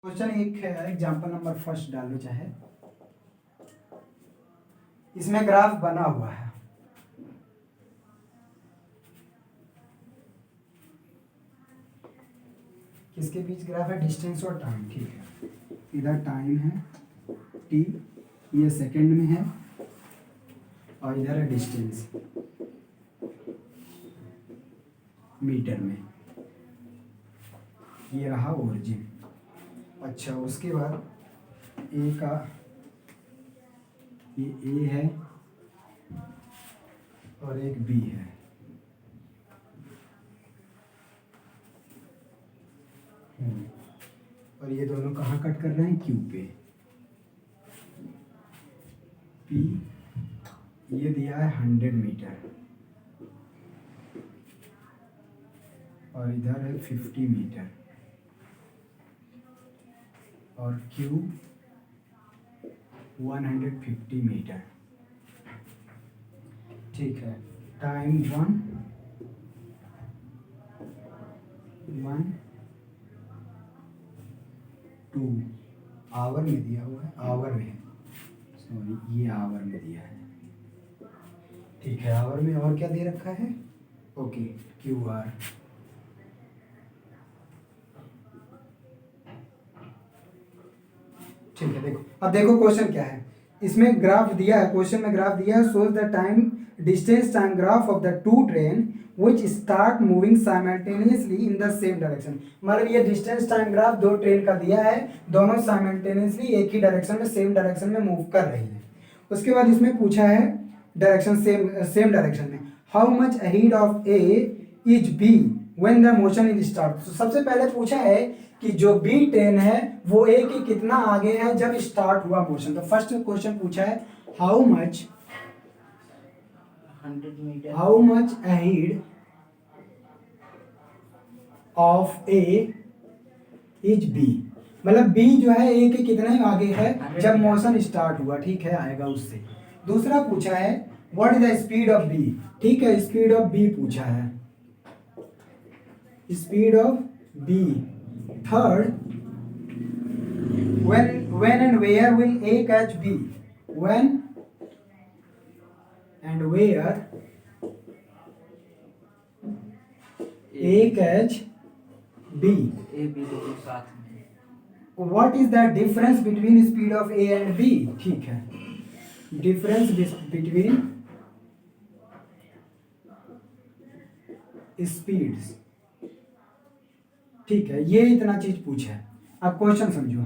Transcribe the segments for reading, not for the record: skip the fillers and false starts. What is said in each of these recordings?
Question एक है, example number first डालो चाहे। इसमें ग्राफ बना हुआ है। किसके बीच ग्राफ है? डिस्टेंस और टाइम। ठीक है, इधर टाइम है टी, ये सेकंड में है, और इधर है डिस्टेंस मीटर में। ये रहा ओरिजिन। अच्छा, उसके बाद ए का, ये ए है और एक बी है। और ये दोनों कहाँ कट कर रहे हैं? क्यू पे। पी ये दिया है 100 मीटर और इधर है 50 मीटर, और Q 150 मीटर। ठीक है, टाइम 1 2 आवर में दिया हुआ है, आवर में, सॉरी ये आवर में दिया है। ठीक है, आवर में और क्या दे रखा है? Okay, QR। ठीक है, देखो अब देखो क्वेश्चन क्या है। इसमें ग्राफ दिया है, क्वेश्चन में ग्राफ दिया है, shows the time distance time graph of the two train which start moving simultaneously in the same direction। मतलब ये डिस्टेंस टाइम ग्राफ दो ट्रेन का दिया है, दोनों साइमल्टेनियसली एक ही डायरेक्शन में, सेम डायरेक्शन में मूव कर रही है। उसके बाद इसमें पूछा है डायरेक्शन सेम डायरेक्शन में, how much ahead of A is B when the motion is start. तो सबसे पहले पूछा है कि जो बी ट्रेन है वो ए के कितना आगे है जब स्टार्ट हुआ मोशन। तो फर्स्ट क्वेश्चन पूछा है how much 100 metre, how much ahead of A is B. मतलब बी जो है ए के कितने आगे है जब मोशन स्टार्ट हुआ। ठीक है, आएगा उससे। दूसरा पूछा है what is the speed of B. ठीक है, स्पीड ऑफ बी पूछा है, speed of B. Third, when and where will A catch B? When and where A catch B? A B दोनों साथ में। What is the difference between speed of A and B? ठीक है, difference between speeds। ठीक है, ये इतना चीज पूछा है। अब क्वेश्चन समझो।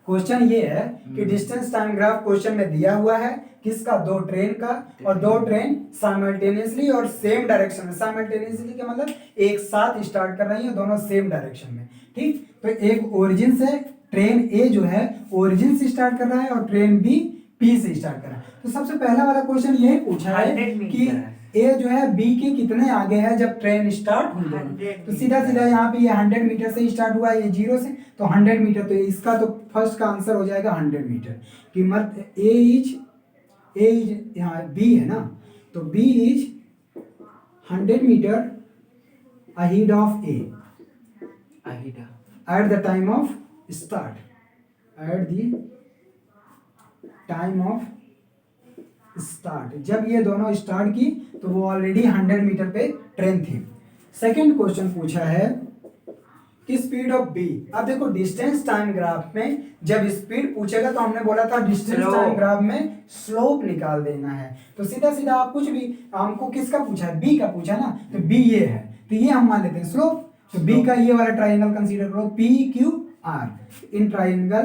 क्वेश्चन ये है कि डिस्टेंस टाइम ग्राफ क्वेश्चन में दिया हुआ है किसका? दो ट्रेन का, और दो ट्रेन साइमल्टेनियसली और सेम डायरेक्शन में। साइमल्टेनियसली का मतलब एक साथ स्टार्ट कर रही है, दोनों सेम डायरेक्शन में। ठीक, तो एक ओरिजिन से ट्रेन ए जो है ओरिजिन से स्टार्ट कर रहा है और ट्रेन बी पी से स्टार्ट कर रहा है। तो सबसे पहला वाला क्वेश्चन यही पूछा है कि ए जो है बी के कितने आगे है जब ट्रेन स्टार्ट हुई। तो सीधा सीधा यहाँ पे ये 100 मीटर से स्टार्ट हुआ है, ये 0 से, तो 100 मीटर। तो इसका तो फर्स्ट का आंसर हो जाएगा 100 मीटर। कीमत ए इज यहाँ बी है ना, तो B is 100 metre ahead of A at the time of start, at the time of start. जब ये दोनों स्टार्ट की तो वो ऑलरेडी 100 मीटर पे ट्रेन थी। सेकंड क्वेश्चन पूछा है कि स्पीड ऑफ बी। अब देखो डिस्टेंस टाइम ग्राफ में जब स्पीड पूछेगा तो हमने बोला था डिस्टेंस टाइम ग्राफ में स्लोप निकाल देना है। तो सीधा सीधा आप कुछ भी, हमको किसका पूछा है? बी का पूछा ना, तो बी ये है, तो ये हम मान लेते हैं स्लोप। तो बी का ये वाला ट्राइंगल कंसीडर करो, P Q R. In triangle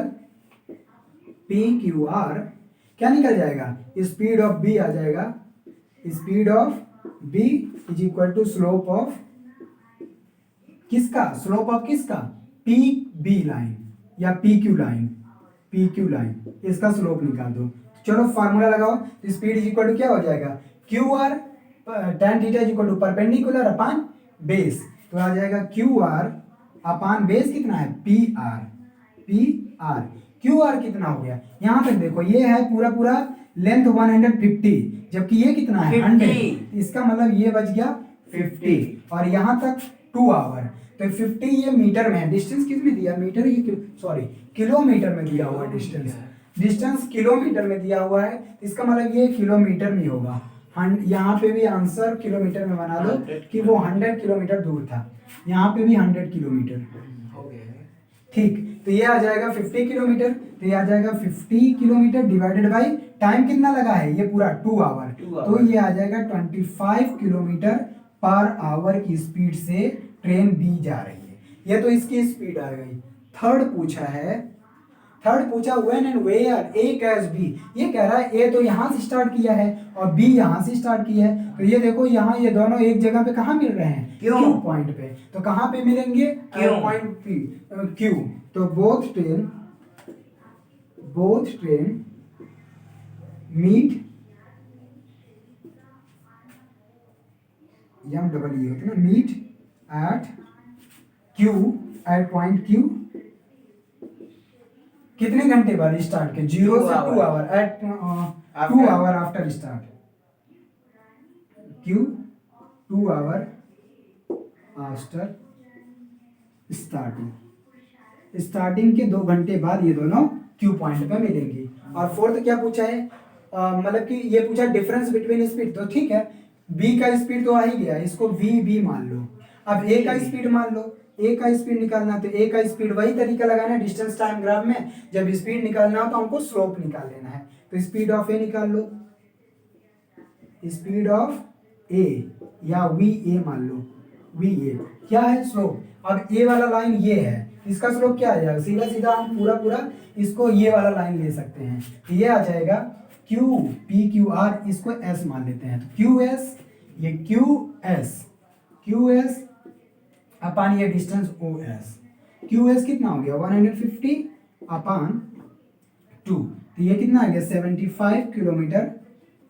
P Q R क्या निकल जाएगा? स्पीड ऑफ बी आ जाएगा, speed of B is equal to slope of किसका? स्लोप ऑफ किसका? पी बी लाइन या P Q line, P Q line, इसका स्लोप निकाल दो। चलो फार्मूला लगाओ। स्पीड इज इक्वल टू क्या हो जाएगा? Q R tan theta is equal to perpendicular upon base. तो आ जाएगा क्यू आर अपान बेस कितना है? P R. P R Q R कितना हो गया? यहां तक देखो, ये है पूरा पूरा लेंथ 150, जबकि ये कितना है? 100। इसका मतलब ये बच गया 50, और यहां तक 2 आवर। तो 50 ये मीटर में है, डिस्टेंस किस में दिया, मीटर, ये सॉरी किलोमीटर में दिया हुआ है डिस्टेंस, डिस्टेंस किलोमीटर में दिया हुआ है, इसका मतलब ये किलोमीटर में होगा। यहाँ पे भी आंसर किलोमीटर में बना लो कि वो 100 किलोमीटर दूर था, यहाँ पे भी 100 किलोमीटर, हो गया। ठीक। तो ये आ जाएगा 50 किलोमीटर, तो ये आ जाएगा 50 किलोमीटर डिवाइडेड बाई टाइम कितना लगा है, ये पूरा 2 आवर, तो ये आ जाएगा 25 किलोमीटर पर आवर की स्पीड से ट्रेन बी जा रही है। ये तो इसकी स्पीड आ गई। थर्ड पूछा when and where A catch B, ये कह रहा है ए तो यहाँ से स्टार्ट किया है और बी यहाँ से स्टार्ट किया है, तो ये देखो यहाँ ये दोनों एक जगह पे कहाँ मिल रहे हैं, क्यू पॉइंट पे, तो कहाँ पे मिलेंगे, पॉइंट पी क्यू, तो बोथ ट्रेन मीट यम डबल ई होता है ना, मीट एट पॉइंट क्यू, कितने घंटे बाद स्टार्ट के, 0 से 2 hour, at 2 hour after start, Q 2 hour after starting के 2 घंटे बाद ये दोनों क्यू पॉइंट पे मिलेंगी। और फोर्थ क्या पूछा है, मतलब कि ये पूछा डिफरेंस बिटवीन स्पीड, तो ठीक है बी का स्पीड तो आ ही गया, इसको वी बी मान लो। अब ए का स्पीड मान लो, ए का स्पीड निकालना, तो ए का स्पीड वही तरीका लगाना है डिस्टेंस टाइम ग्राफ में, जब स्पीड निकालना हो तो हमको स्लोप निकाल लेना है, तो स्पीड ऑफ ए निकाल लो, स्पीड ऑफ ए या वी ए मान लो, वी ए क्या है स्लोप। अब ए वाला लाइन ये है, इसका स्लोप क्या आ जाएगा, सीधा सीधा हम पूरा इसको ये वाला लाइन ले सकते हैं, तो ये आ जाएगा क्यू पी क्यू आर, इसको एस मान लेते हैं, तो क्यू एस, ये क्यू एस अपान ये distance O S, Q S कितना हो गया 150 अपान 2, तो ये कितना आ गया 75 किलोमीटर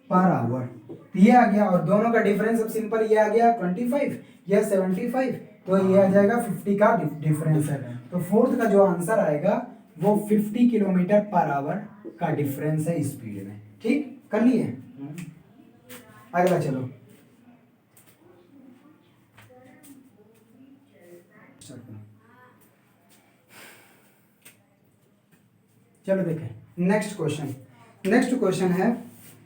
पर आवर, तो ये आ गया, और दोनों का डिफरेंस अब सिंपल, ये आ गया 25 या 75, तो ये आ जाएगा 50 का डिफरेंस है, तो फोर्थ का जो आंसर आएगा वो 50 किलोमीटर पर आवर का डिफरेंस है स्पीड में। ठीक, कर लिए, अगला चलो चलो देखें नेक्स्ट क्वेश्चन है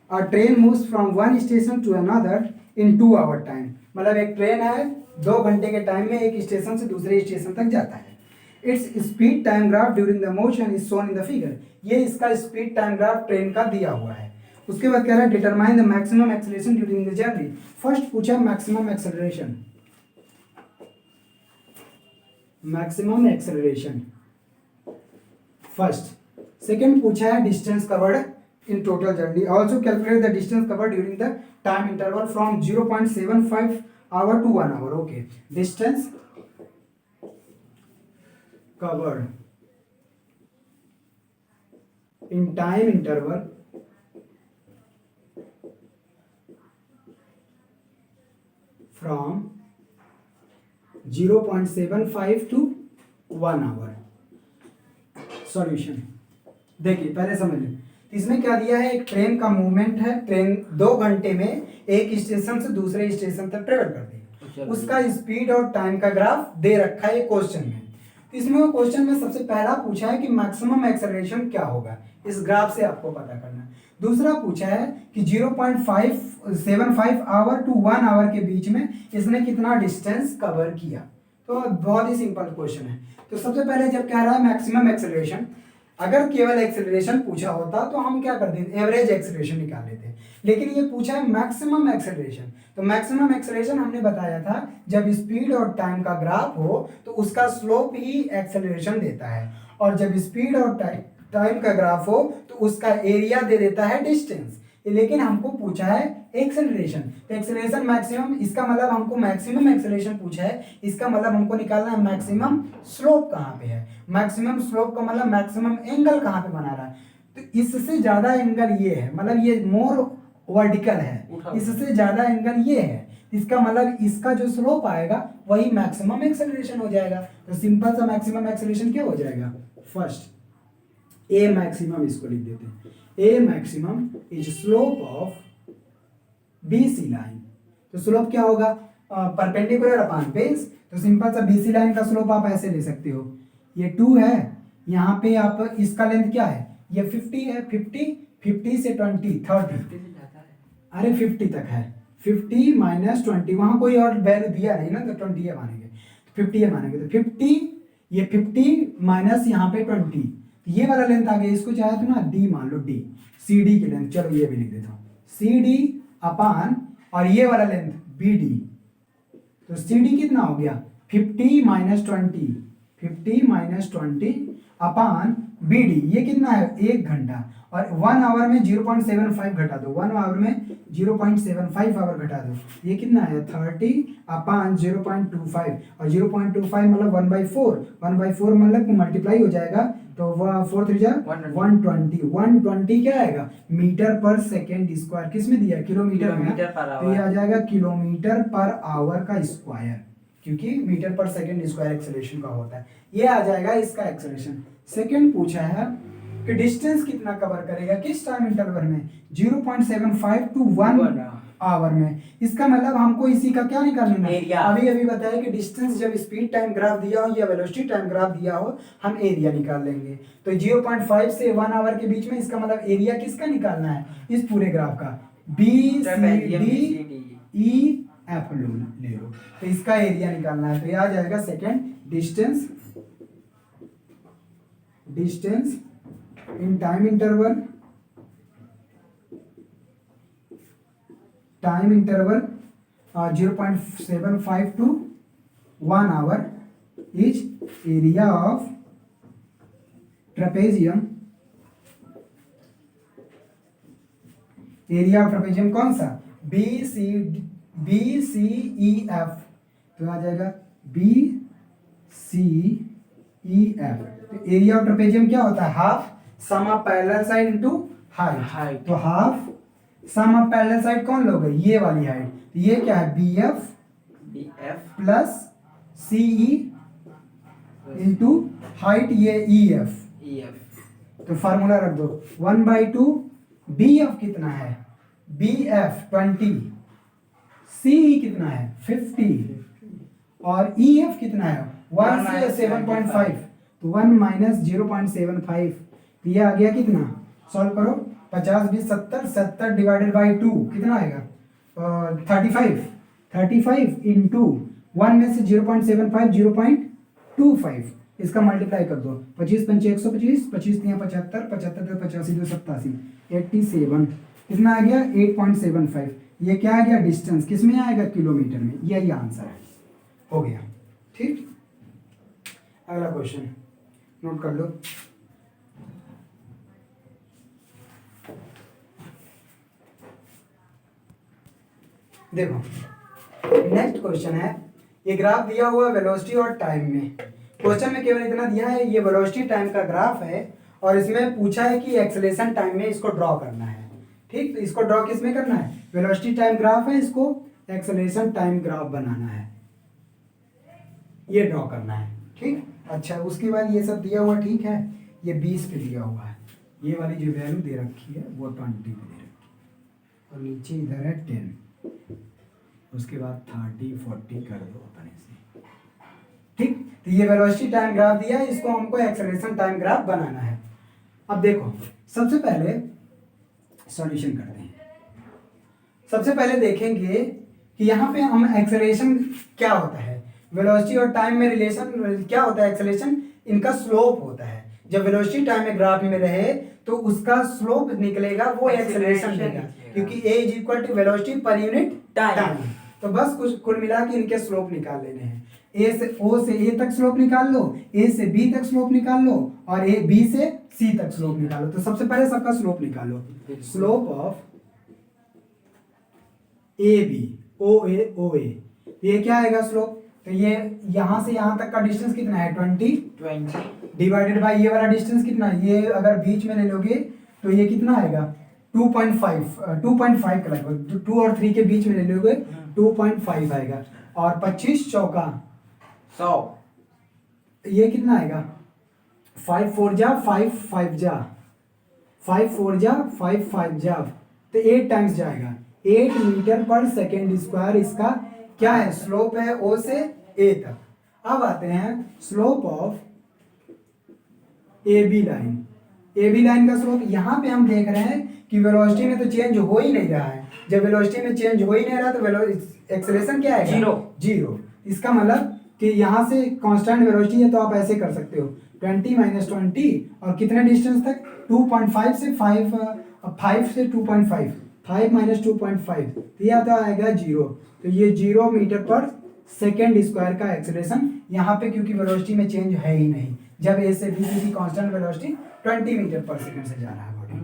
a train moves from one station to another in 2 hour time, मतलब एक ट्रेन है 2 घंटे के टाइम में एक स्टेशन से दूसरे स्टेशन तक जाता है। Its speed time graph during the motion is shown in the figure, ये इसका स्पीड टाइम ग्राफ ट्रेन का दिया हुआ है। उसके बाद कह रहा है determine the maximum acceleration during the journey. First पूछा मैक्सिमम एक्सेलरेशन फर्स्ट। सेकंड पूछा है distance covered in total journey, also calculate the distance covered during the time interval from 0.75 hour to 1 hour. Okay, distance covered in time interval from 0.75 to 1 hour। Solution देखिए पहले समझ लें, इसमें क्या दिया है, एक ट्रेन का मूवमेंट है, ट्रेन 2 घंटे में एक स्टेशन से दूसरे स्टेशन तक ट्रेवल करती है, उसका स्पीड और टाइम का ग्राफ दे रखा है क्वेश्चन में। इसमें क्वेश्चन में सबसे पहला पूछा है कि मैक्सिमम एक्सेलरेशन क्या होगा, इस ग्राफ से आपको पता करना है। दूसरा पूछा है कि 0.75 आवर टू 1 आवर के बीच में इसने कितना डिस्टेंस कवर किया। तो बहुत ही सिंपल क्वेश्चन है। तो सबसे पहले जब कह रहा है मैक्सिमम एक्सेलरेशन, अगर केवल एक्सेलरेशन पूछा होता तो हम क्या करते थे, एवरेज एक्सेलरेशन निकाल लेते, लेकिन ये पूछा है मैक्सिमम एक्सेलरेशन। तो मैक्सिमम एक्सेलरेशन हमने बताया था जब स्पीड और टाइम का ग्राफ हो तो उसका स्लोप ही एक्सेलरेशन देता है, और जब स्पीड और टाइम का ग्राफ हो तो उसका एरिया दे देता है डिस्टेंस। लेकिन हमको पूछा है एक्सेलरेशन, तो एक्सेलरेशन मैक्सिमम, इसका मतलब हमको मैक्सिमम एक्सेलरेशन पूछा है, इसका मतलब हमको निकालना है मैक्सिमम स्लोप कहाँ पे है। मैक्सिमम स्लोप का मतलब मैक्सिमम एंगल कहाँ पे बना रहा है, तो इससे ज्यादा एंगल ये है, मतलब ये मोर वर्टिकल है, इससे ज्यादा एंगल ये है, इसका मतलब इसका जो स्लोप आएगा वही मैक्सिमम एक्सेलरेशन हो जाएगा। तो सिंपल सा मैक्सिमम एक्सेलरेशन क्या हो जाएगा, फर्स्ट ए मैक्सिमम, इसको लिख देते हैं, a maximum is slope of BC line. तो स्लोप क्या होगा, परपेंडिकुलर अपॉन बेस, तो सिंपल सा BC लाइन का स्लोप आप ऐसे ले सकते हो, ये 2 है, यहाँ पे आप इसका लेंथ क्या है, ये 50 है, 50 से 20 30, से ज्यादा है। अरे 50 तक है, 50 माइनस 20, वहाँ कोई और वैल्यू दिया नहीं ना, तो 20 ये मानेंगे, 50 ये मानेंगे, तो 50, ये 50 माइनस यहाँ पे 20, तो ये वाला लेंथ आ गया, इसको चाहे तो ना D मान लो, D CD की लेंथ, चलो ये भी लिख देता हूँ, CD अपान, और ये वाला लेंथ BD, तो CD कितना हो गया 50 माइनस 20, 50 माइनस 20 अपान BD, ये कितना है 1 घंटा, और 1 आवर में 0.75 घटा दो, 1 आवर में 0.75 आवर घटा दो, ये कितना है 30 अपान 0.25, और 0.25 मतलब 1/4, 1/4 मतलब मल्टीप्लाई हो जाएगा, तो 4 3 जा 120, 120 क्या आएगा मीटर पर सेकेंड स्क्वायर, किस में दिया किलोमीटर में, किलोमीटर पर तो ये आवर। आ जाएगा किलोमीटर पर आवर का स्क्वायर, क्योंकि metre per second square acceleration का होता है, ये आ जाएगा इसका एक्सेलरेशन। सेकंड पूछा है कि डिस्टेंस कितना कवर करेगा किस टाइम इंटरवल में, 0.75 टू 1 आवर में, इसका मतलब हमको इसी का क्या निकालना है, एरिया। अभी अभी बताया कि डिस्टेंस जब स्पीड टाइम ग्राफ दिया हो या वेलोसिटी टाइम ग्राफ दिया हो, हम एरिया निकाल लेंगे, तो 0.5 से 1 आवर के बीच में इसका मतलब एरिया किसका निकालना है, इस पूरे ग्राफ का, BCDEF ले लो, तो इसका एरिया निकालना है, तो ये आ जाएगा second distance in time interval 0.75 to 1 hour is area of trapezium, area of trapezium कौन सा BCEF, तो आ जाएगा BCEF, तो एरिया ऑफ ट्रेपेजियम क्या होता है, half sum of parallel side into height, तो half sum of parallel side कौन लोगे, ये वाली हाइट, तो ये क्या है BF plus CE into height, ये EF, तो फार्मूला रख दो 1/2, BF कितना है BF 20, CE कितना है 50, और EF कितना है 1 से 7.5, तो 1 माइनस 0.75, तो ये आ गया कितना, सॉल्व करो, 50 20 70, 70 डिवाइडेड बाई 2 कितना आएगा 35 इंटू 1 में से 0.75 0.25, इसका मल्टीप्लाई कर दो, 25 5 125, 25 3 75, 75 2 85 2 87, 87 कितना आ गया 8.75, ये क्या आ गया डिस्टेंस, किस में आएगा किलोमीटर में, यही आंसर है, हो गया ठीक। अगला क्वेश्चन नोट कर लो, देखो नेक्स्ट क्वेश्चन है, ये ग्राफ दिया हुआ है वेलोसिटी और टाइम में, क्वेश्चन में केवल इतना दिया है, ये वेलोसिटी टाइम का ग्राफ है, और इसमें पूछा है कि एक्सेलरेशन टाइम में इसको ड्रॉ करना है, ठीक, तो इसको ड्रॉ किस में करना है, वेलोसिटी टाइम ग्राफ है, इसको एक्सेलरेशन टाइम ग्राफ बनाना है, ये ड्रॉ करना है, ठीक। अच्छा उसके बाद ये सब दिया हुआ, ठीक है, ये 20 पे दिया हुआ है, ये वाली जो वैल्यू दे रखी है वो 20 पे दे रखी है, और नीचे इधर है 10, उसके बाद 30 40 कर दो अपने से, ठीक। तो ये वेलोसिटी टाइम ग्राफ दिया है, इसको हमको एक्सेलरेशन टाइम ग्राफ बनाना है। अब देखो सबसे पहले सॉल्यूशन करते हैं, सबसे पहले देखेंगे कि यहाँ पे हम एक्सेलरेशन क्या होता है, वेलोसिटी और टाइम में रिलेशन क्या होता है, एक्सेलरेशन इनका स्लोप होता है, जब वेलोसिटी टाइम में ग्राफ में रहे तो उसका स्लोप निकलेगा, वो एक्सेलरेशन देगा, क्योंकि A is equal to velocity per unit time, तो बस कुछ कुल मिला के इनके स्लोप निकाल लेने हैं, O से A तक स्लोप निकाल लो, A से B तक स्लोप निकाल लो, और B से C तक स्लोप निकालो, तो सबसे पहले सबका स्लोप निकालो, स्लोप ऑफ AB OA, ये क्या आएगा स्लोप, तो ये यहाँ से यहाँ तक का डिस्टेंस कितना है 20 डिवाइडेड बाय ये वाला डिस्टेंस कितना है, ये अगर बीच में ले लोगे तो ये कितना आएगा 2.5 का लगभग, 2 और 3 के बीच में ले लोगे 2.5 आएगा, और 25 चौका 100, ये कितना आएगा 5 4 जा 5 5 जा 5 4 जा 5 5 जा, तो 8 टाइम्स जाएगा, 8 मीटर पर सेकेंड स्क्वायर इसका क्या है स्लोप है, O से ए तक। अब आते हैं slope of A B line. A B line का स्लोप यहाँ पे हम देख रहे हैं कि वेलोसिटी में तो चेंज हो ही नहीं रहा है। जब वेलोसिटी में चेंज हो ही नहीं रहा तो एक्सेलरेशन क्या है? जीरो। इसका मतलब कि यहाँ से कांस्टेंट वेलोसिटी है तो आप ऐसे कर सकते हो 20 माइनस 20 और कितने डिस्टेंस तक 2.5 से 5 से 2.5 5 माइनस 2.5 तो यह तो आएगा जीरो। तो ये 0 मीटर पर सेकेंड स्क्वायर का एक्सेलरेशन यहाँ पे, क्योंकि वेलोसिटी में चेंज है ही नहीं। जब ए से बी की constant velocity 20 metre per second से जा रहा है बॉडी।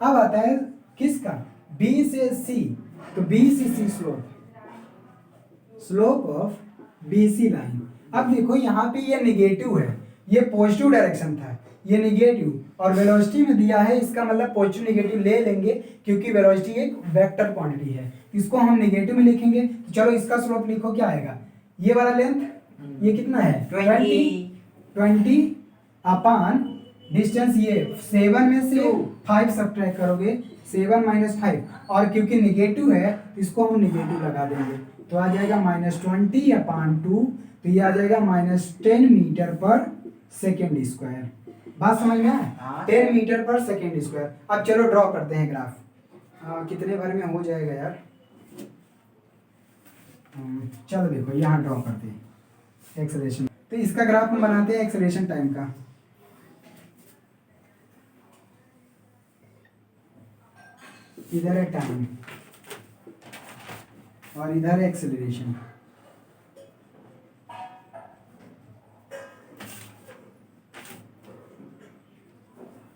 अब आता है किसका? बी से सी। तो बी से C slope of B C line. अब देखो यहाँ पे ये निगेटिव है, ये पॉजिटिव डायरेक्शन था, ये निगेटिव और वेलोसिटी में दिया है। इसका मतलब पॉजिटिव निगेटिव ले लेंगे क्योंकि वेलोसिटी एक वेक्टर क्वांटिटी है, इसको हम निगेटिव में लिखेंगे। तो चलो इसका स्लोप लिखो, क्या आएगा? ये वाला लेंथ ये कितना है? 20 अपान डिस्टेंस ये 7 में से 5 सब्ट्रैक्ट करोगे 7 माइनस 5 और क्योंकि निगेटिव है तो इसको हम निगेटिव लगा देंगे तो आ जाएगा -20 अपान 2। तो ये आ जाएगा -10 मीटर पर सेकेंड स्क्वायर। बात समझ में आया? 10 मीटर पर सेकेंड स्क्वायर। अब चलो ड्रॉ करते हैं ग्राफ। कितने भर में हो जाएगा यार? चलो देखो यहाँ ड्रॉ करते हैं एक्सेलरेशन। तो इसका ग्राफ हम बनाते हैं एक्सेलरेशन टाइम का। इधर है टाइम और इधर है एक्सेलरेशन।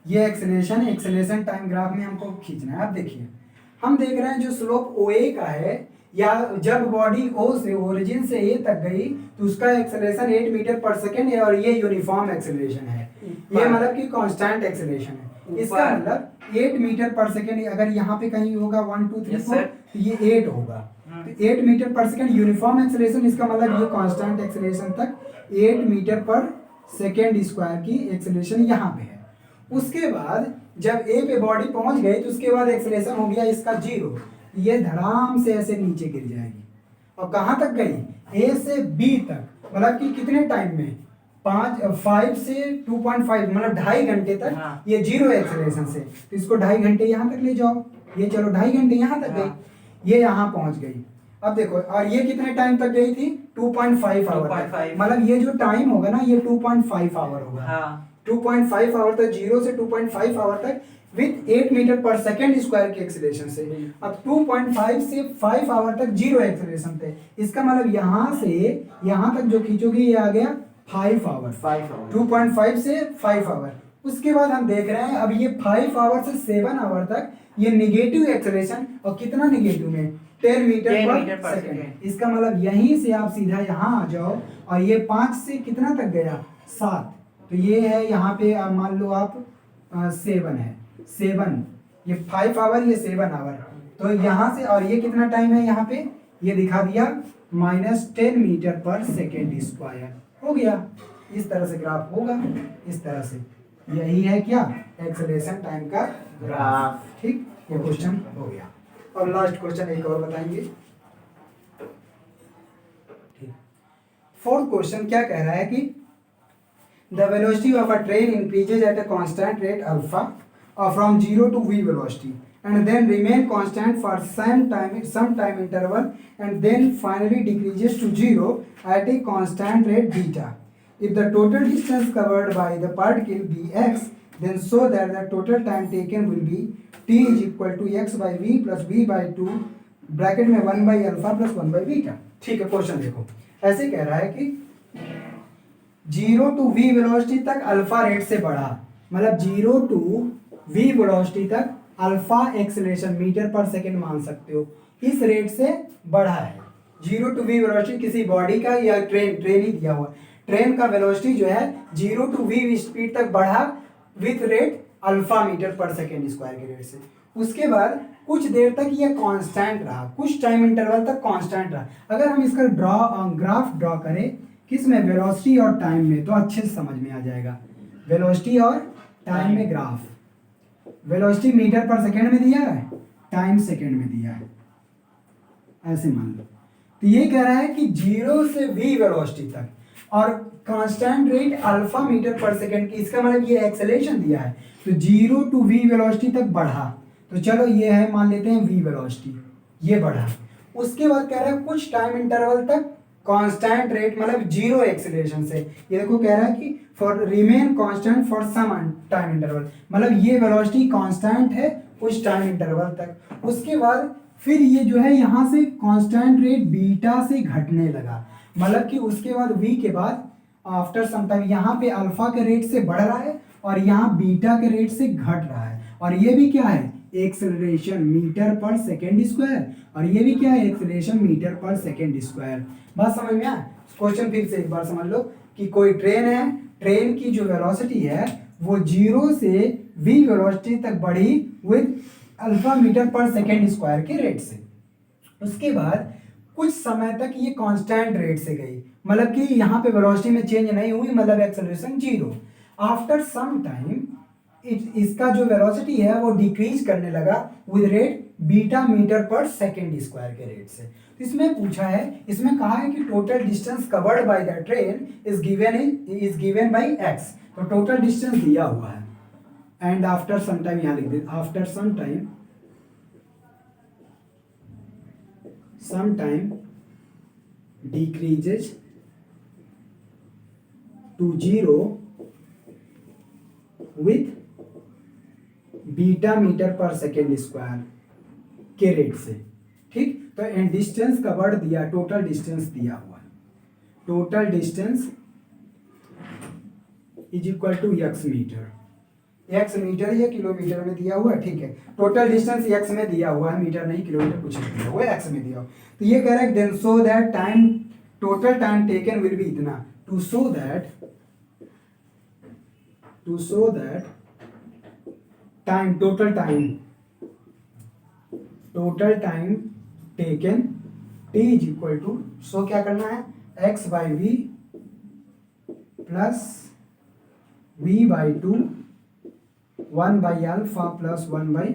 ये एक्सेलरेशन टाइम ग्राफ में हमको खींचना है। अब देखिए हम देख रहे हैं जो स्लोप ओ ए का है, या जब बॉडी ओ से ओरिजिन से ए तक गई तो उसका एक्सेलरेशन 8 मीटर पर सेकेंड है और ये यूनिफॉर्म एक्सेलरेशन है। ये मतलब कि कांस्टेंट एक्सेलरेशन है। इसका मतलब 8 मीटर पर सेकेंड। अगर यहाँ पे कहीं होगा 1 2 3 4 तो ये 8 होगा। तो 8 metre per second uniform acceleration. इसका मतलब ये कांस्टेंट एक्सेलरेशन तक 8 मीटर पर सेकेंड स्क्वायर की एक्सेलरेशन यहाँ पे है। उसके बाद जब ए पे बॉडी पहुंच गई तो उसके बाद एक्सेलरेशन हो गया इसका 0। ये धड़ाम से ऐसे नीचे गिर जाएगी और कहाँ तक गई? ए से बी तक। मतलब कि कितने टाइम में? 5 से 2.5 मतलब 2.5 घंटे तक। हाँ। ये 0 एक्सेलरेशन से, तो इसको 2.5 घंटे यहाँ तक ले जाओ। ये चलो 2.5 घंटे यहाँ तक गई, ये यहाँ पहुंच गई। अब देखो और ये कितने टाइम तक गई थी? 2.5 आवर। मतलब ये जो टाइम होगा ना ये 2.5 आवर होगा। 2.5 आवर तक, 0 से 2.5 आवर तक with 8 metre per second square के एक्सेलरेशन से। अब 2.5 से 5 आवर तक 0 एक्सेलरेशन थे। इसका मतलब यहाँ से यहाँ तक जो खींचोगे ये आ गया 5 आवर। 2.5 से 5 आवर। उसके बाद हम देख रहे हैं अब ये 5 आवर से 7 आवर तक ये निगेटिव एक्सेलरेशन। और कितना निगेटिव में? 10 मीटर पर सेकेंड। इसका मतलब यहीं से आप सीधा यहाँ आ जाओ और ये 5 से कितना तक गया? 7। तो ये है यहाँ पे मान लो आप 7 है 7, ये 5 आवर ये 7 आवर। तो यहाँ से और ये कितना टाइम है यहाँ पे? ये दिखा दिया -10 मीटर पर सेकेंड स्क्वायर। हो गया। इस तरह से ग्राफ होगा, इस तरह से। यही है क्या? एक्सेलरेशन टाइम का ग्राफ। ठीक, ये क्वेश्चन हो गया। और लास्ट क्वेश्चन एक और बताएंगे। ठीक, 4th क्वेश्चन क्या कह रहा है कि the velocity of a train increases at a constant rate alpha from 0 to v velocity and then remain constant for some time interval and then finally decreases to 0 at a constant rate beta. If the total distance covered by the particle be x, then so that the total time taken will be t is equal to x by v plus v by 2 bracket में 1 by alpha plus 1 by beta। ठीक है, question देखो ऐसे कह रहा है कि 0 to v velocity तक अल्फा रेट से बढ़ा। मतलब 0 to v वेलोसिटी तक alpha acceleration metre per second मान सकते हो, इस रेट से बढ़ा है। 0 to v वेलोसिटी किसी बॉडी का या ट्रेन ही दिया हुआ, ट्रेन का वेलोसिटी जो है 0 to v स्पीड तक बढ़ा with rate alpha metre per second square के रेट से। उसके बाद कुछ देर तक ये कांस्टेंट रहा, कुछ टाइम इंटरवल तक कांस्टेंट रहा। अगर हम इसका ग्राफ ड्रॉ करें किस में? वेलोसिटी और टाइम में, तो अच्छे से समझ में आ जाएगा। वेलोसिटी और टाइम में graph. Velocity metre per second में दिया है, टाइम सेकेंड में दिया है, ऐसे मान लो। तो ये कह रहा है कि 0 से v वेलोसिटी तक और कांस्टेंट रेट अल्फा मीटर पर सेकंड की, इसका मतलब ये एक्सेलरेशन दिया है, तो 0 टू v वेलोसिटी तक बढ़ा। तो चलो ये है, मान लेते हैं v वेलोसिटी, ये बढ़ा। उसके बाद कह रहा है कुछ टाइम इंटरवल तक कांस्टेंट रेट, मतलब 0 एक्सेलरेशन से, ये देखो कह रहा है कि for remain constant for some time interval, मतलब ये वेलोसिटी कांस्टेंट है कुछ टाइम इंटरवल तक। उसके बाद फिर ये जो है यहाँ से कांस्टेंट रेट बीटा से घटने लगा, मतलब कि उसके बाद v के बाद आफ्टर सम टाइम यहाँ पे अल्फा के रेट से बढ़ रहा है और यहाँ बीटा के रेट से घट रहा है, और ये भी क्या है, acceleration metre per second square, और ये भी क्या है, acceleration metre per second square. बात समझ में आया? क्वेश्चन फिर से एक बार समझ लो कि कोई ट्रेन है, ट्रेन की जो वेलोसिटी है वो 0 से v वेलोसिटी तक बढ़ी with alpha metre per second square के रेट से। उसके बाद कुछ समय तक ये कांस्टेंट रेट से गई, मतलब कि यहाँ पे वेलोसिटी में चेंज नहीं हुई, मतलब एक्सेलरेशन 0। आफ्टर सम टाइम इसका जो वेलोसिटी है वो डिक्रीज करने लगा with rate beta metre per second square के रेट से। तो इसमें पूछा है, इसमें कहा है कि total distance covered by the train is given by x, तो टोटल डिस्टेंस दिया हुआ है। एंड आफ्टर सम टाइम, यहाँ लिख दे, after some time decreases to 0 with beta metre per second square के रेट से। ठीक, तो एंड डिस्टेंस कवर्ड दिया, टोटल डिस्टेंस दिया हुआ है, total distance is equal to x metre, x metre या किलोमीटर में दिया हुआ है, ठीक है, टोटल डिस्टेंस x में दिया हुआ है, मीटर नहीं किलोमीटर कुछ नहीं दिया हुआ है, x में दिया हुआ। तो ये कह रहा है then so that time, total time taken will be इतना, to so that time, total time taken t is equal to, so क्या करना है, x by V plus v by 2 1 by alpha plus 1 by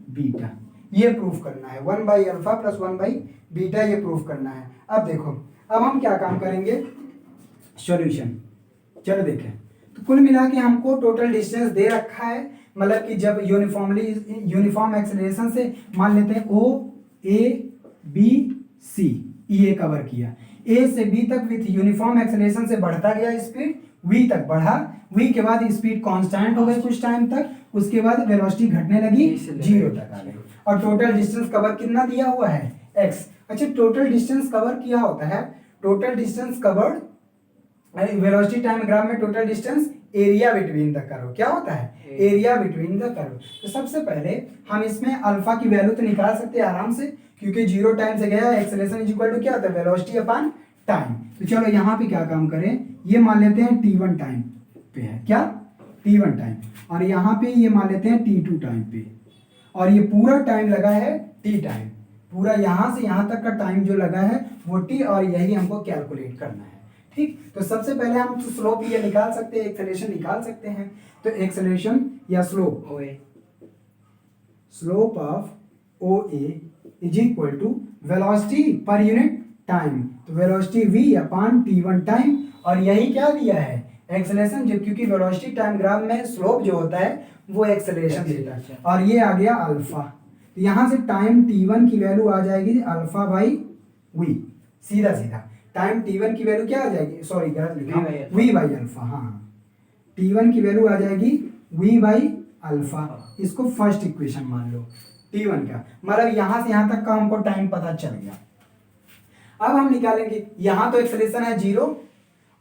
beta, ये proof करना है, 1 by alpha plus 1 by beta, ये proof करना है। अब देखो, अब हम क्या काम करेंगे, सॉल्यूशन। चलो देखें, तो कुल मिला के हमको टोटल डिस्टेंस दे रखा है, मतलब कि जब यूनिफॉर्म एक्सेलरेशन से मान लेते हैं O A B C, ये कवर किया, A से B तक विथ यूनिफॉर्म एक्सेलरेशन से बढ़ता गया स्पीड, V तक बढ़ा, V के बाद स्पीड कांस्टेंट हो गई कुछ टाइम तक, उसके बाद वेलोसिटी घटने लगी 0 तक आ गई, और टोटल डिस्टेंस कवर कितना दिया हुआ है, x। अच्छा, टोटल डिस्टेंस कवर क्या होता है, total distance covered velocity time graph में total distance area between the curve, क्या होता है, एरिया बिटवीन द कर्व। तो सबसे पहले हम इसमें अल्फा की वैल्यू तो निकाल सकते हैं आराम से, क्योंकि 0 टाइम से गया, एक्सेलरेशन इज इक्वल टू क्या होता है, वेलोसिटी अपॉन टाइम। तो चलो यहाँ पे क्या काम करें, ये मान लेते हैं t1 टाइम पे है, क्या, t1 टाइम, और यहाँ पे ये मान लेते हैं t2 टाइम पे, और ये पूरा टाइम लगा है t टाइम, पूरा यहाँ से यहाँ तक का टाइम जो लगा है वो t, और यही हमको कैलकुलेट करना है। ठीक, तो सबसे पहले हम तो स्लोप ये निकाल सकते हैं, एक्सेलरेशन निकाल सकते हैं। तो एक्सेलरेशन या slope of OA is equal to velocity per unit time, तो velocity v upon t1 time, और यही क्या दिया है, एक्सेलरेशन, जब क्योंकि वेलोसिटी टाइम ग्राफ में स्लोप जो होता है वो एक्सेलरेशन देता है, और ये आ गया अल्फा। तो यहाँ से टाइम t1 की वैल्यू आ जाएगी अल्फा बाई v, सीधा सीधा टाइम t1 की वैल्यू क्या आ जाएगी, सॉरी गलत लिखा, v बाई अल्फा, हाँ, t1 की वैल्यू आ जाएगी v बाई अल्फा, इसको फर्स्ट इक्वेशन मान लो, t1 का मतलब यहाँ से यहाँ तक का हमको टाइम पता चल गया। अब हम निकालेंगे, यहाँ तो एक्सेलरेशन है 0,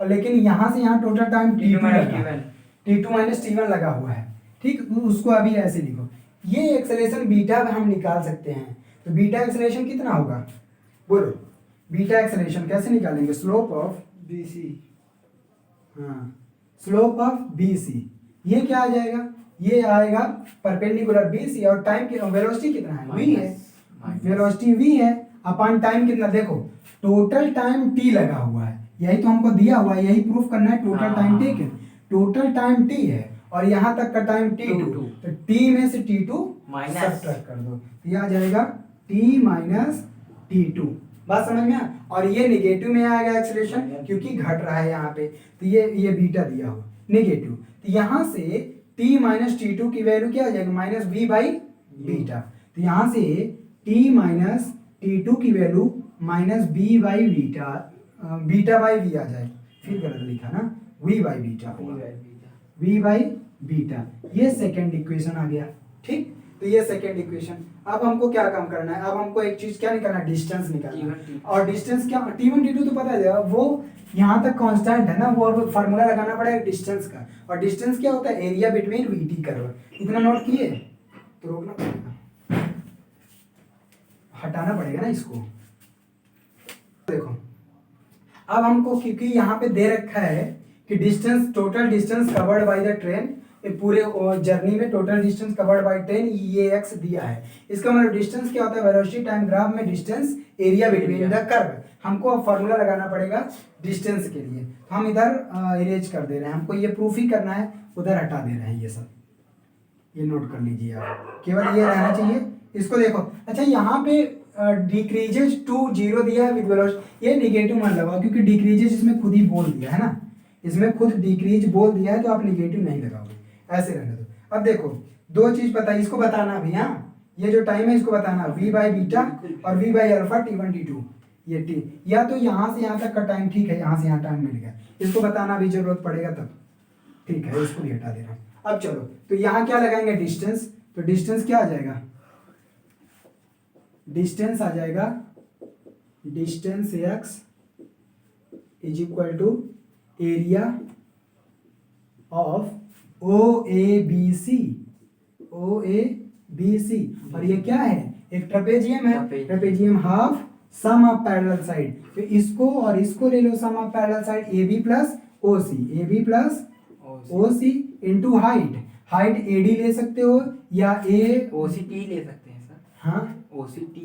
और लेकिन यहाँ से यहाँ total time t2 minus t1 लगा हुआ है, ठीक, उसको अभी ऐसे लिखो, ये एक्सेलरेशन बीटा हम निकाल सकते हैं। तो बीटा एक्सेलरेशन कितना होगा, बोलो, बीटा एक्सेलरेशन कैसे निकालेंगे, स्लोप ऑफ BC, हाँ, स्लोप ऑफ BC, ये क्या आ जाएगा, ये आएगा परपेंडिकुलर BC, और टाइम की वेलोसिटी कितना है, v है, वेलोसिटी v है अपॉन टाइम कितना, देखो टोटल टाइम t लगा हुआ है, यही तो हमको दिया हुआ है, यही प्रूफ करना है, total time taken, total time t है, और यहाँ तक का टाइम t2, तो t में से t2 सब्ट्रैक्ट कर दो, ये आ जाएगा t माइनस t2, बात समझ में आया? और ये निगेटिव में आ गया एक्सेलरेशन क्योंकि घट रहा है यहाँ पे, तो ये बीटा दिया हुआ निगेटिव, तो यहाँ से t माइनस टी टू की वैल्यू क्या आ जाएगा माइनस v बाई बीटा, तो यहाँ से t माइनस टी टू की value minus b by beta, beta by v आ जाए, फिर गलत लिखा ना, v by beta, v by beta, ये सेकेंड इक्वेशन आ गया। ठीक, तो ये सेकेंड इक्वेशन। अब हमको क्या काम करना है, अब हमको एक चीज क्या निकालना है, डिस्टेंस निकालना है। और डिस्टेंस क्या, t1 t2 तो पता है वो यहाँ तक कांस्टेंट है ना, वो फार्मूला लगाना पड़ेगा डिस्टेंस का, और डिस्टेंस क्या होता है, एरिया बिटवीन वीटी कर्व। इतना नोट किए तो रोकना पड़ेगा, हटाना पड़ेगा ना इसको। देखो अब हमको, क्योंकि यहाँ पे दे रखा है कि distance, total distance covered by the train, पूरे जर्नी में total distance covered by train ये x दिया है। इसका मतलब डिस्टेंस क्या होता है, वेलोसिटी टाइम ग्राफ में distance area between the curve. हमको अब फॉर्मूला लगाना पड़ेगा डिस्टेंस के लिए, तो हम इधर इरेज कर दे रहे हैं, हमको ये प्रूफ ही करना है, उधर हटा दे रहे हैं ये सब, ये नोट कर लीजिए आप, केवल ये रहना चाहिए। इसको देखो, अच्छा यहाँ पे डिक्रीजेज टू 0 दिया है विद वेलोसिटी, ये निगेटिव मत लगाओ क्योंकि डिक्रीजेज इसमें खुद ही बोल दिया है ना, इसमें खुद डिक्रीज बोल दिया है, तो आप निगेटिव नहीं लगाओगे, ऐसे रहने दो। अब देखो दो चीज पता है, इसको बताना भी, हाँ ये जो टाइम है इसको बताना, v बाई बीटा और v by alpha t1 t2, ये t, या तो यहाँ से यहाँ तक का टाइम ठीक है, यहाँ से यहाँ टाइम मिल गया, इसको बताना भी जरूरत पड़ेगा तब, ठीक है, इसको भी हटा दे रहा हूँ। अब चलो, तो यहाँ क्या लगाएंगे डिस्टेंस, तो डिस्टेंस क्या आ जाएगा, डिस्टेंस आ जाएगा, distance x is equal to area of OABC, OABC, और ये क्या है, एक ट्रेपेजियम है, trapezium half sum of parallel side, तो इसको और इसको ले लो sum of parallel side AB plus OC, AB plus OC into height, height AD ले सकते हो या OCT ले सकते हैं सर, हाँ OCT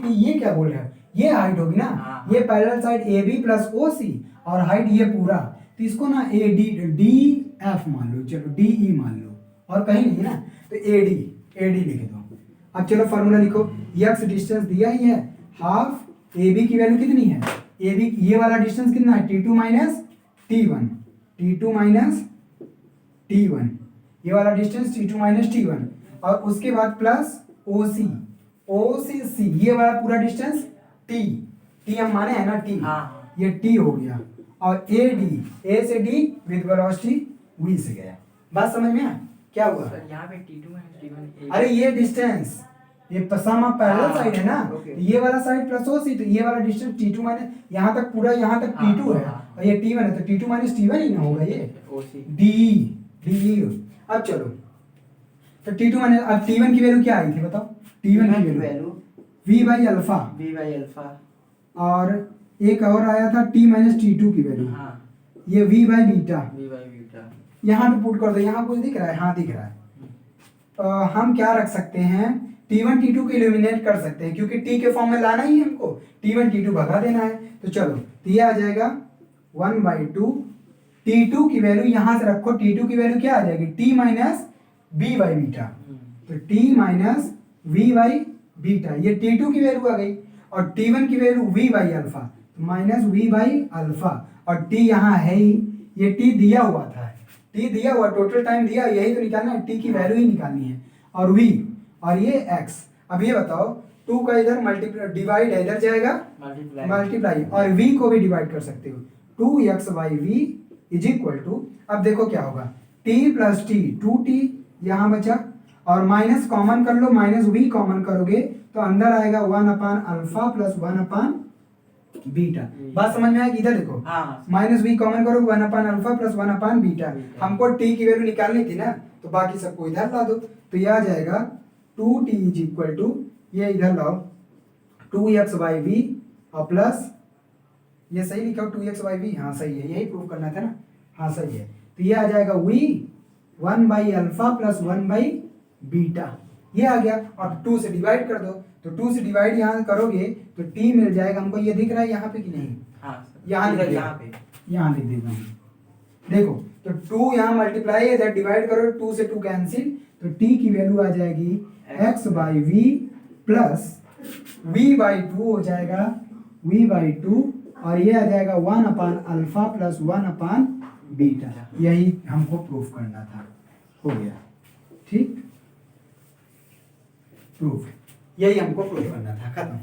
ये क्या बोल रहे हो, ये हाइट होगी ना, हाँ। ये parallel side AB plus OC और हाइट ये पूरा, तो इसको ना DF मान लो, चलो DE मान लो, और कहीं नहीं ना, तो AD लिख दो। अब चलो फार्मूला लिखो, x डिस्टेंस दिया ही है, हाफ AB की वैल्यू कितनी है, AB ये वाला डिस्टेंस कितना है, T2 माइनस T1, ये वाला डिस्टेंस T2 माइनस T1, और उसके बाद प्लस OC ये वाला पूरा डिस्टेंस T हम माने है ना T, हाँ। ये T हो गया, और A से D विद वेलोसिटी V से गया। बात समझ में आया क्या हुआ सर यहाँ पे T2 माइनस T1, अरे ये डिस्टेंस, ये सम ऑफ पैरेलल साइड है ना, ओके। तो ये वाला साइड प्लस OC, तो ये वाला डिस्टेंस T2 माइनस यहाँ तक पूरा, यहाँ तक T2 है, और ये T1 है, तो T2 माइनस T1 ही ना होगा ये, OC DE। अब चलो, तो T2 माइनस, अब T1 की वैल्यू क्या आई थी बताओ, T1 की वैल्यू V बाई अल्फा, और एक और आया था T माइनस T2 की वैल्यू, हाँ ये V बाई बीटा, बीटा, यहाँ पे पुट कर दो, यहाँ कुछ दिख रहा है, हाँ दिख रहा है। हम क्या रख सकते हैं, T1 T2 को इलिमिनेट कर सकते हैं क्योंकि T के फॉर्म में लाना ही हमको, T1 T2 भगा देना है, तो चलो, तो ये आ जाएगा 1/2, T2 की वैल्यू यहाँ से रखो, T2 की वैल्यू क्या आ जाएगी, T minus B by beta, तो T minus V by beta, ये T2 की वैल्यू आ गई, और T1 की वैल्यू V बाई अल्फा, तो माइनस V बाई अल्फा, और T यहाँ है ही, ये T दिया हुआ था, T दिया हुआ, टोटल टाइम दिया, यही तो निकालना है, T की वैल्यू ही निकालनी है, और V, और ये X। अब ये बताओ 2 का इधर मल्टीप्लाई डिवाइड है, इधर जाएगा मल्टीप्लाई, और V को भी डिवाइड कर सकते हो, 2x by V is equal to, अब देखो क्या होगा, T प्लस T 2T यहाँ बचा, और माइनस कॉमन कर लो, माइनस V कॉमन करोगे तो अंदर आएगा 1 अल्फा प्लस 1 बीटा। बात समझ में आएगी, इधर देखो, माइनस V कॉमन करो, 1 अल्फा प्लस 1 बीटा, हमको T की वैल्यू निकालनी थी ना, तो बाकी सबको इधर ला दो, तो ये आ जाएगा 2T इज इक्वल टू, ये इधर लाओ 2x बाई V और प्लस, ये सही लिखा हो 2x बाई V, हाँ सही है, यही प्रूव करना था ना, हाँ सही है, तो ये आ जाएगा V 1 by alpha plus 1 by beta, ये आ गया, और 2 से डिवाइड कर दो, तो 2 से डिवाइड यहाँ करोगे तो T मिल जाएगा हमको, ये दिख रहा है यहाँ पे कि नहीं, हाँ यहाँ लिख यहाँ पे यहाँ लिख देता हूँ, देखो तो 2 यहाँ मल्टीप्लाई है, इधर डिवाइड करो, 2 से 2 कैंसिल, तो t की वैल्यू आ जाएगी x by V plus v by 2 हो जाएगा v बाई 2, और ये आ जाएगा 1 अपान अल्फा प्लस 1 अपान बीटा। यही हमको प्रूफ करना था, हो गया ठीक, प्रूफ, यही हमको प्रूफ करना था, खत्म।